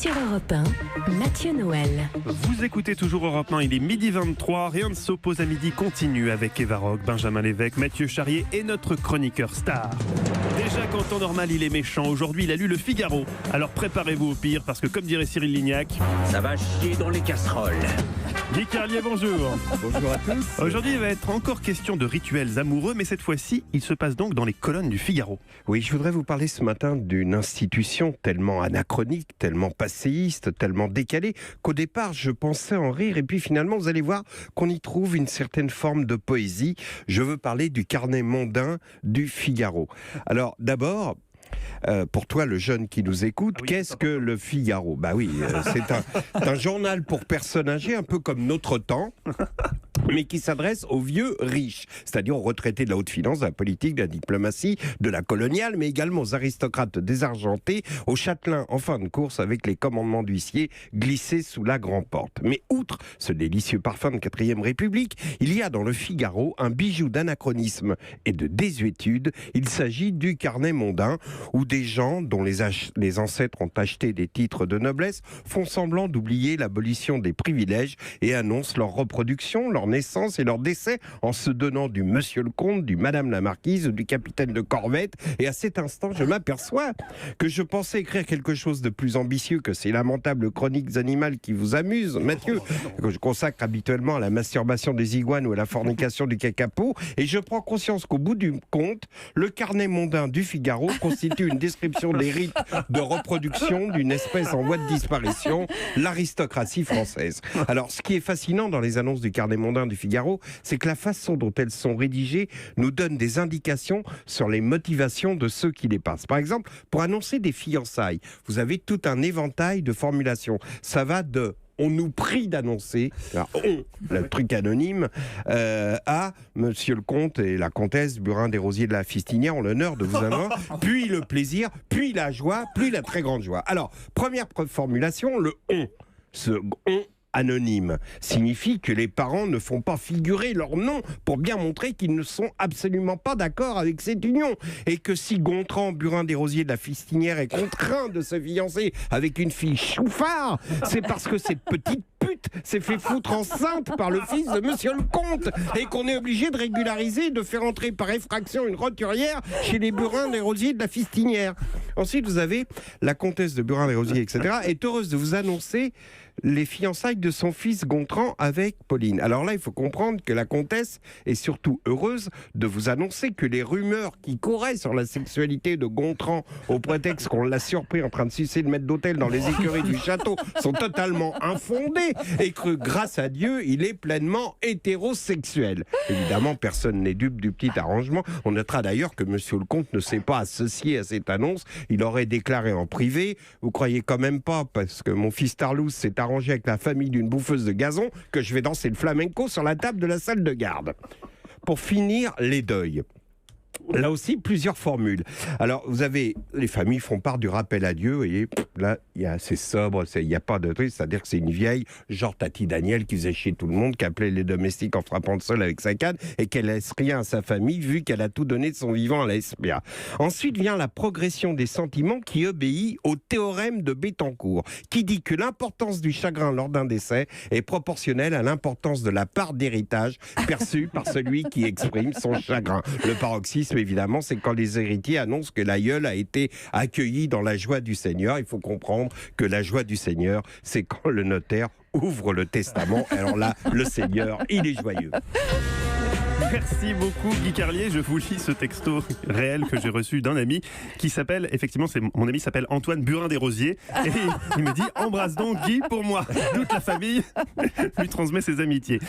Sur Europe 1, Mathieu Noël. Vous écoutez toujours Europe 1, il est midi 23, rien ne s'oppose à midi, continue avec Eva Rock, Benjamin Lévesque, Mathieu Charrier et notre chroniqueur star. Déjà qu'en temps normal il est méchant, aujourd'hui il a lu Le Figaro. Alors préparez-vous au pire parce que comme dirait Cyril Lignac, ça va chier dans les casseroles. Guy Carlier, bonjour. Bonjour à tous. Aujourd'hui il va être encore question de rituels amoureux, mais cette fois-ci il se passe donc dans les colonnes du Figaro. Oui, je voudrais vous parler ce matin d'une institution tellement anachronique, tellement passéiste, tellement décalée, qu'au départ je pensais en rire et puis finalement vous allez voir qu'on y trouve une certaine forme de poésie. Je veux parler du carnet mondain du Figaro. Alors d'abord, pour toi, le jeune qui nous écoute, qu'est-ce que le Figaro ? Bah oui, c'est un journal pour personnes âgées, un peu comme Notre Temps, mais qui s'adresse aux vieux riches, c'est-à-dire aux retraités de la haute finance, de la politique, de la diplomatie, de la coloniale, mais également aux aristocrates désargentés, aux châtelains en fin de course avec les commandements d'huissier glissés sous la grande porte. Mais outre ce délicieux parfum de 4e République, il y a dans le Figaro un bijou d'anachronisme et de désuétude. Il s'agit du carnet mondain, où des gens dont les ancêtres ont acheté des titres de noblesse font semblant d'oublier l'abolition des privilèges et annoncent leur reproduction, leur naissance et leur décès en se donnant du monsieur le comte, du madame la marquise ou du capitaine de corvette. Et à cet instant, je m'aperçois que je pensais écrire quelque chose de plus ambitieux que ces lamentables chroniques animales qui vous amusent, Mathieu, que je consacre habituellement à la masturbation des iguanes ou à la fornication du kakapo. Et je prends conscience qu'au bout du compte, le carnet mondain du Figaro constitue une description des rites de reproduction d'une espèce en voie de disparition, l'aristocratie française. Alors, ce qui est fascinant dans les annonces du carnet mondain du Figaro, c'est que la façon dont elles sont rédigées nous donne des indications sur les motivations de ceux qui les passent. Par exemple, pour annoncer des fiançailles, vous avez tout un éventail de formulations. Ça va de on nous prie d'annoncer, le truc anonyme, à monsieur le comte et la comtesse Burin des Rosiers de la Fistinière ont l'honneur de vous annoncer, puis le plaisir, puis la joie, puis la très grande joie. Alors, première formulation, le on. Ce on anonyme signifie que les parents ne font pas figurer leur nom pour bien montrer qu'ils ne sont absolument pas d'accord avec cette union, et que si Gontran Burin des Rosiers de la Fistinière est contraint de se fiancer avec une fille chouffard, c'est parce que cette petite pute s'est fait foutre enceinte par le fils de monsieur le comte et qu'on est obligé de régulariser, de faire entrer par effraction une roturière chez les Burin des Rosiers de la Fistinière. Ensuite, vous avez la comtesse de Burin des Rosiers, etc., est heureuse de vous annoncer les fiançailles de son fils Gontran avec Pauline. Alors là, il faut comprendre que la comtesse est surtout heureuse de vous annoncer que les rumeurs qui couraient sur la sexualité de Gontran au prétexte qu'on l'a surpris en train de sucer le maître d'hôtel dans les écuries du château sont totalement infondées et que grâce à Dieu, il est pleinement hétérosexuel. Évidemment, personne n'est dupe du petit arrangement. On notera d'ailleurs que monsieur le comte ne s'est pas associé à cette annonce. Il aurait déclaré en privé. Vous croyez quand même pas, parce que mon fils Tarlouse s'est arrangé avec la famille d'une bouffeuse de gazon, que je vais danser le flamenco sur la table de la salle de garde. Pour finir, les deuils. Là aussi, plusieurs formules. Alors, vous avez, les familles font part du rappel à Dieu, et là, c'est sobre, il n'y a pas de truc, c'est-à-dire que c'est une vieille, genre Tati Daniel, qui faisait chier tout le monde, qui appelait les domestiques en frappant le sol avec sa canne, et qu'elle laisse rien à sa famille, vu qu'elle a tout donné de son vivant à la SPA. Ensuite vient la progression des sentiments, qui obéit au théorème de Bettencourt, qui dit que l'importance du chagrin lors d'un décès est proportionnelle à l'importance de la part d'héritage perçue par celui qui exprime son chagrin. Le paroxysme, évidemment, c'est quand les héritiers annoncent que l'aïeul a été accueilli dans la joie du Seigneur. Il faut comprendre que la joie du Seigneur, c'est quand le notaire ouvre le testament. Alors là, le Seigneur, il est joyeux. Merci beaucoup Guy Carlier, je vous lis ce texto réel que j'ai reçu d'un ami qui s'appelle, effectivement mon ami s'appelle Antoine Burin des Rosiers, et il me dit embrasse donc Guy pour moi. Toute la famille lui transmet ses amitiés.